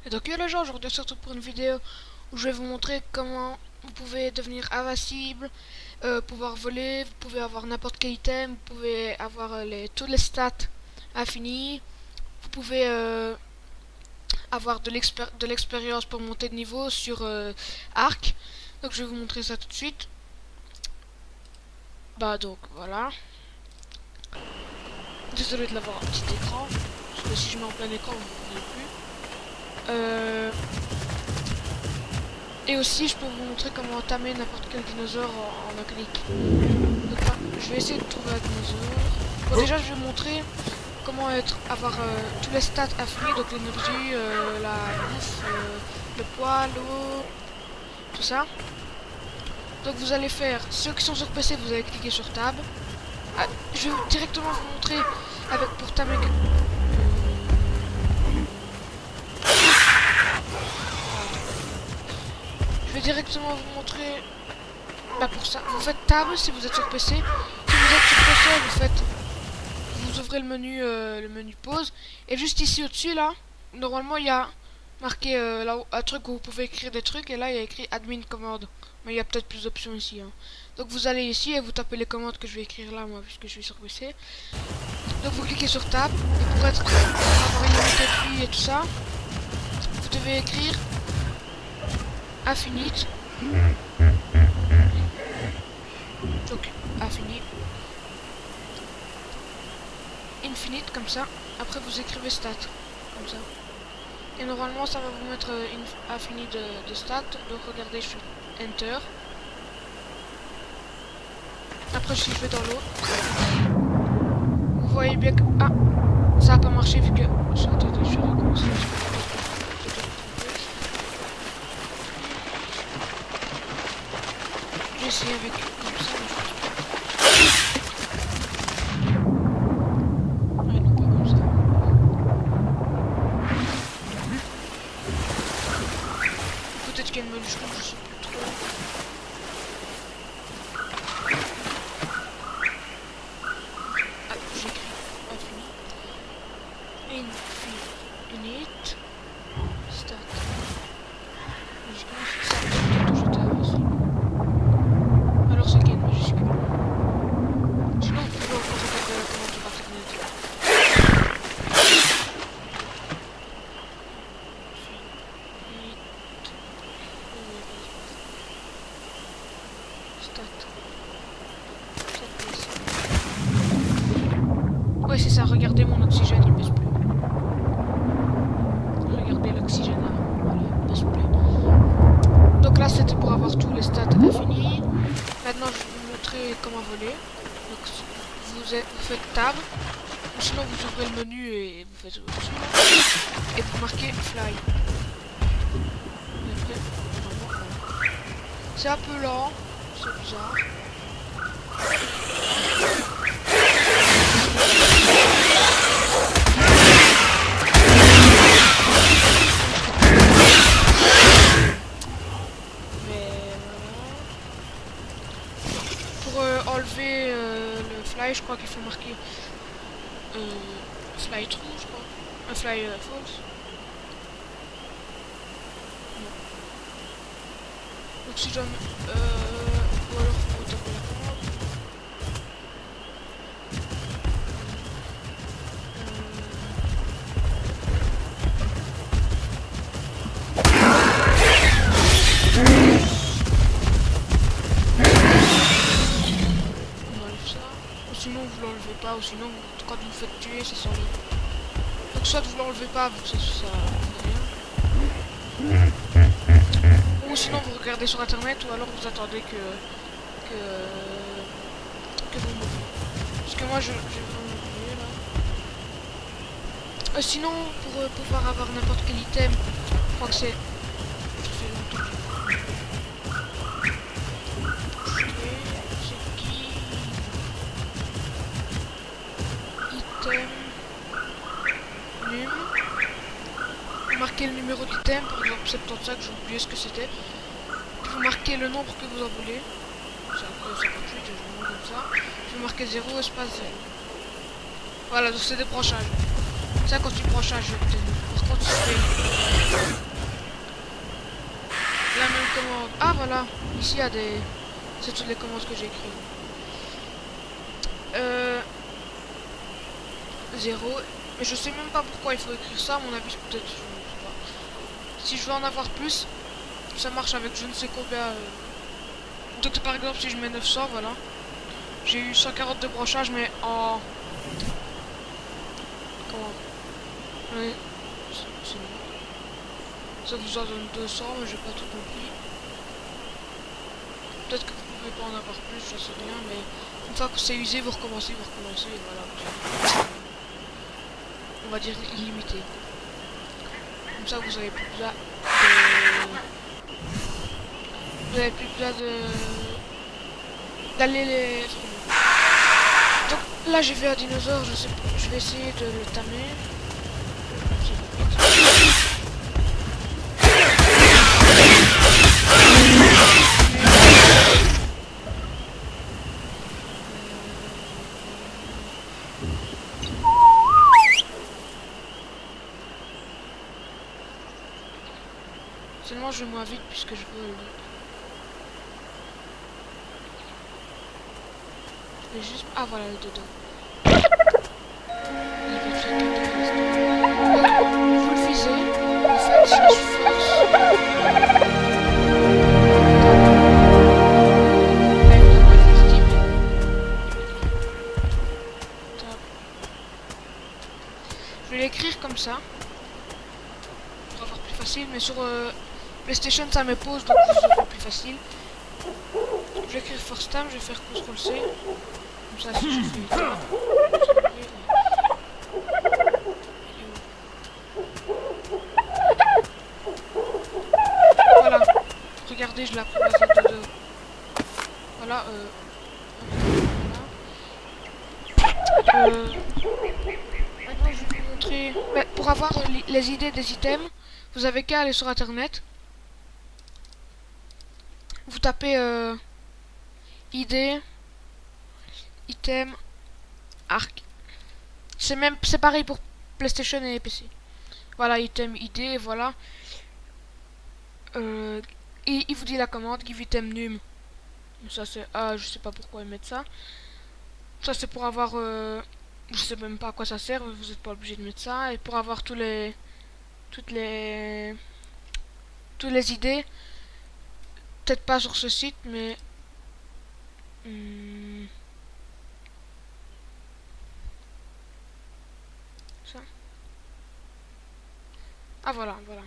Et donc yo les gens, aujourd'hui on se retrouve pour une vidéo où je vais vous montrer comment vous pouvez devenir invincible, pouvoir voler, vous pouvez avoir n'importe quel item, vous pouvez avoir tous les stats infinis, vous pouvez avoir de l'expérience pour monter de niveau sur Arc. Donc je vais vous montrer ça tout de suite. Bah donc voilà. Désolé de l'avoir un petit écran, parce que si je mets en plein écran vous ne verrez plus. Et aussi, je peux vous montrer comment entamer n'importe quel dinosaure en un clic. Donc, je vais essayer de trouver un dinosaure. Bon, déjà, je vais vous montrer comment avoir tous les stats infinis, donc l'énergie, la bouffe, le poids, l'eau, tout ça. Donc, vous allez faire, ceux qui sont sur PC, vous allez cliquer sur Tab. Ah, je vais directement vous montrer avec pour tamer. Je vais directement vous montrer. Bah pour ça, vous faites Tab si vous êtes sur PC. Si vous êtes sur PC, vous ouvrez le menu pause. Et juste ici au-dessus là, normalement il y a marqué là, un truc où vous pouvez écrire des trucs. Et là il y a écrit admin commande. Mais il y a peut-être plus d'options ici. Hein. Donc vous allez ici et vous tapez les commandes que je vais écrire là moi puisque je suis sur PC. Donc vous cliquez sur Tab. Et pour avoir une unité de vie et tout ça, vous devez écrire Infinite. Donc infini. Infinite comme ça. Après vous écrivez stat comme ça. Et normalement ça va vous mettre infini de stats. Donc regardez, je fais enter. Après si je vais dans l'autre, vous voyez bien que ça a pas marché vu que attendez, je vais recommencer. J'ai essayé avec comme ça. Ouais, non, pas comme ça. Peut-être qu'il y a une meule rouge, je sais plus trop. Ah, j'écris infini. Infinite. Stat. Logiquement, ça peut jeter aussi. Alors c'est qu'il y a une majuscule. Sinon, vous pouvez encore regarder la commande sur internet. Ouais, c'est ça, regardez mon oxygène, il baisse plus. Regardez l'oxygène, voilà, il baisse plus. Donc là, c'était pour avoir tous les stats infinis. Maintenant, je vais vous montrer comment voler. Donc, vous faites Tab. Ou sinon, vous ouvrez le menu et vous faites au-dessus. Et vous marquez Fly. Et après, voilà. C'est un peu lent, c'est bizarre. Pour enlever le fly, je crois qu'il faut marquer fly true, je crois. Un fly false. Non. Donc si jamais... ou alors faut taper la commande. Sinon vous l'enlevez pas, ou sinon quand vous faites tuer ça s'enlève. Donc soit vous l'enlevez pas vu que ça rien. Ou sinon vous regardez sur internet, ou alors vous attendez que vous mouriez. Parce que moi je vais vraiment mourir là. Sinon pour pouvoir avoir n'importe quel item, je crois que c'est... Vous marquez le numéro d'item, par exemple 75, j'ai oublié ce que c'était. Puis vous marquez le nombre que vous en voulez. C'est un 58, je vais comme ça. Puis vous marquez 0, espace 0. Voilà, donc c'est des branchages. Ça, quand tu branchages, par contre, tu fais La même commande. Ah voilà, ici il y a des... C'est toutes les commandes que j'ai écrites. 0. Mais je sais même pas pourquoi il faut écrire ça, à mon avis peut-être... je sais pas. Si je veux en avoir plus, ça marche avec je ne sais combien... Donc par exemple si je mets 900, voilà. J'ai eu 140 de brochage mais en... Comment? Ouais, c'est bon. Ça vous en donne 200 mais j'ai pas tout compris. Peut-être que vous pouvez pas en avoir plus, je sais rien, mais une fois que c'est usé, vous recommencez, et voilà. On va dire illimité. Comme ça, vous avez plus besoin de... Vous avez plus besoin de... d'aller les... Donc là, j'ai vu un dinosaure, je sais pas, je vais essayer de le tamer. Seulement je vais moins vite puisque je veux... Je vais juste... Ah voilà le dodo. Il va faire quelques instants. Vous le visez, vous faites slash force. Là évidemment il fait Steam. Top. Je vais l'écrire comme ça. Pour avoir plus facile, mais sur PlayStation ça me pose donc vous aurez plus facile. Je vais écrire Force Time, je vais faire CTRL-C. Comme ça si je fais... Voilà. Regardez, je l'apprends la tête de... Voilà, maintenant je vais vous montrer... Mais pour avoir les idées des items, vous avez qu'à aller sur internet. Vous tapez idée, item, arc. C'est pareil pour PlayStation et PC. Voilà, item, idée, voilà. Et il vous dit la commande, give item num. Ça c'est... Ah, je sais pas pourquoi ils mettent ça. Ça c'est pour avoir... je sais même pas à quoi ça sert, vous n'êtes pas obligé de mettre ça. Et pour avoir toutes les idées, peut-être pas sur ce site, mais... ça. Ah voilà, voilà.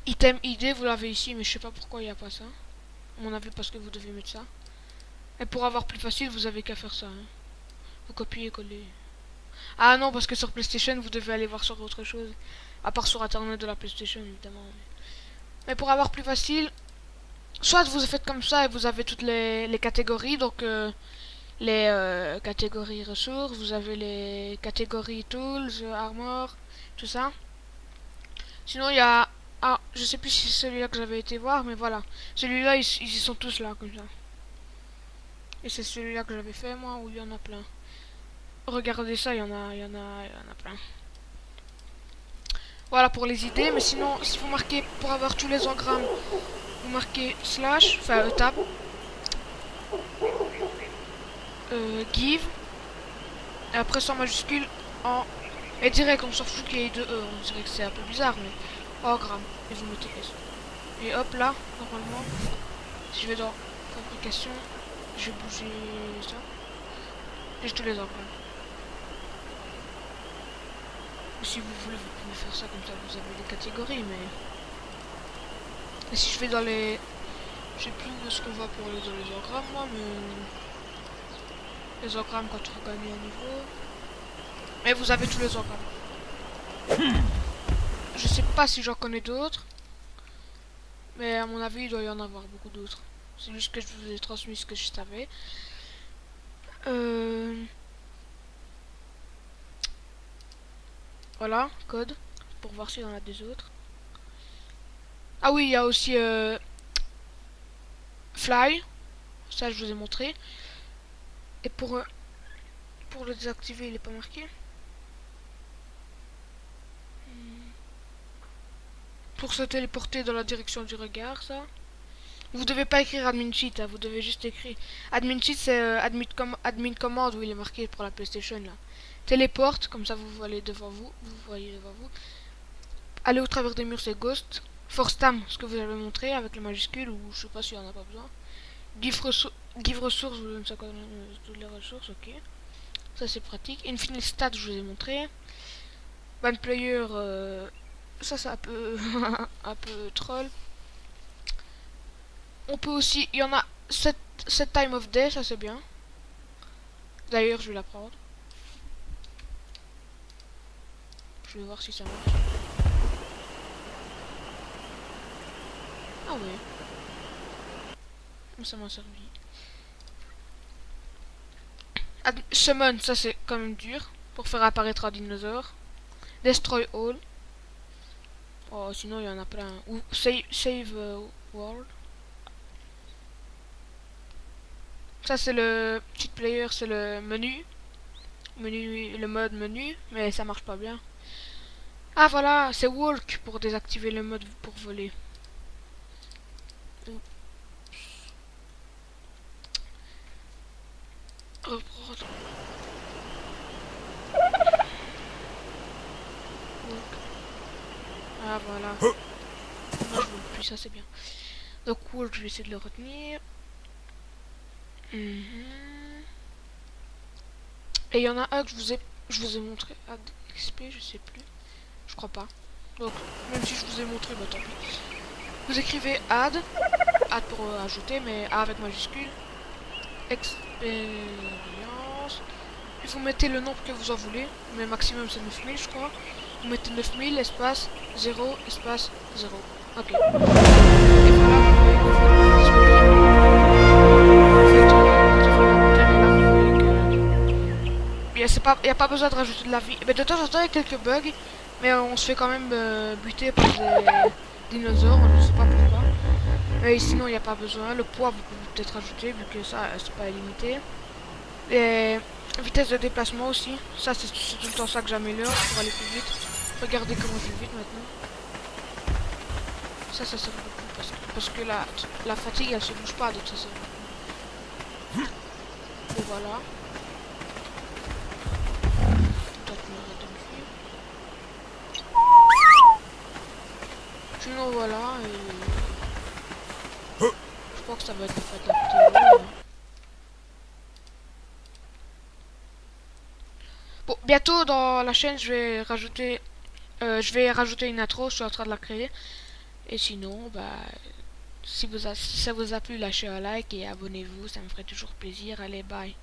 Item ID, vous l'avez ici, mais je sais pas pourquoi il n'y a pas ça. À mon avis, parce que vous devez mettre ça. Et pour avoir plus facile, vous avez qu'à faire ça. Hein. Vous copiez, coller. Ah non, parce que sur PlayStation, vous devez aller voir sur autre chose. À part sur internet de la PlayStation, évidemment. Mais pour avoir plus facile, soit vous faites comme ça et vous avez toutes les catégories. Donc les catégories ressources, vous avez les catégories tools, armor, tout ça. Sinon, il y a... Ah, je sais plus si c'est celui-là que j'avais été voir, mais voilà. Celui-là, ils y sont tous là, comme ça. Et c'est celui-là que j'avais fait, moi, où il y en a plein. Regardez ça, il y en a plein. Voilà pour les idées, mais sinon, si vous marquez, pour avoir tous les engrammes, vous marquez slash, enfin tab, give, et après sans majuscule, en... Et direct, on s'en fout qu'il y ait deux E, on dirait que c'est un peu bizarre, mais engramme, et vous mettez S. Et hop là, normalement, si je vais dans fabrication, je vais bouger ça, et j'ai tous les engrammes. Si vous voulez, vous pouvez faire ça comme ça, vous avez les catégories, mais... Et si je vais dans les... Je sais plus où est-ce qu'on va pour aller dans les engrammes, moi, mais... Les engrammes quand on gagne un niveau... Mais vous avez tous les engrammes. Je sais pas si j'en connais d'autres. Mais à mon avis, il doit y en avoir beaucoup d'autres. C'est juste que je vous ai transmis ce que je savais. Voilà, code. Pour voir s'il y en a des autres. Ah oui, il y a aussi fly. Ça, je vous ai montré. Et pour le désactiver, il est pas marqué. pour se téléporter dans la direction du regard, ça. Vous devez pas écrire admin cheat, hein, vous devez juste écrire. Admin cheat, c'est admin command où il est marqué pour la PlayStation là. Téléporte, comme ça vous voyez devant vous. Aller au travers des murs, c'est ghost. Force tam, ce que vous avez montré avec le majuscule, ou je sais pas s'il y en a pas besoin. Give ressources, vous donne ça comme toutes les ressources, ok. Ça c'est pratique. Infinite stat, je vous ai montré. Ban player, ça c'est un peu un peu troll. On peut aussi, il y en a 7 time of day, ça c'est bien. D'ailleurs, je vais la prendre. Je vais voir si ça marche. Ah ouais. Ça m'a servi. Summon, ça c'est quand même dur. Pour faire apparaître un dinosaure. Destroy all. Oh, sinon il y en a plein. Ou save world. Ça c'est le cheat player, c'est le menu. Le mode menu, mais ça marche pas bien. Ah voilà, c'est walk pour désactiver le mode pour voler. Reprendre. Walk. Ah voilà. Moi je veux plus, ça c'est bien. Donc walk, je vais essayer de le retenir. Et il y en a un que je vous ai montré. Add XP, je sais plus. Je crois pas. Donc, même si je vous ai montré, bah tant pis. Vous écrivez add pour ajouter, mais A avec majuscule. Expérience. Et vous mettez le nombre que vous en voulez. Mais maximum c'est 9000, je crois. Vous mettez 9000, espace 0, espace 0. Ok. Et voilà, vous voyez il n'y a pas besoin de rajouter de la vie. Mais de temps en temps, il y a quelques bugs. Mais on se fait quand même buter par des dinosaures. Je ne sais pas pourquoi. Mais sinon, il n'y a pas besoin. Le poids, vous pouvez peut-être rajouter, vu que ça, c'est pas illimité. Et vitesse de déplacement aussi. Ça, c'est tout le temps ça que j'améliore pour aller plus vite. Regardez comment je vais vite maintenant. Ça sert beaucoup parce que la fatigue, elle se bouge pas. Donc ça sert beaucoup. Et voilà. Sinon voilà, je crois que ça va être fait adapté. Bon, bientôt dans la chaîne, je vais rajouter une intro, je suis en train de la créer. Et sinon, bah, si ça vous a plu, lâchez un like et abonnez-vous, ça me ferait toujours plaisir. Allez, bye.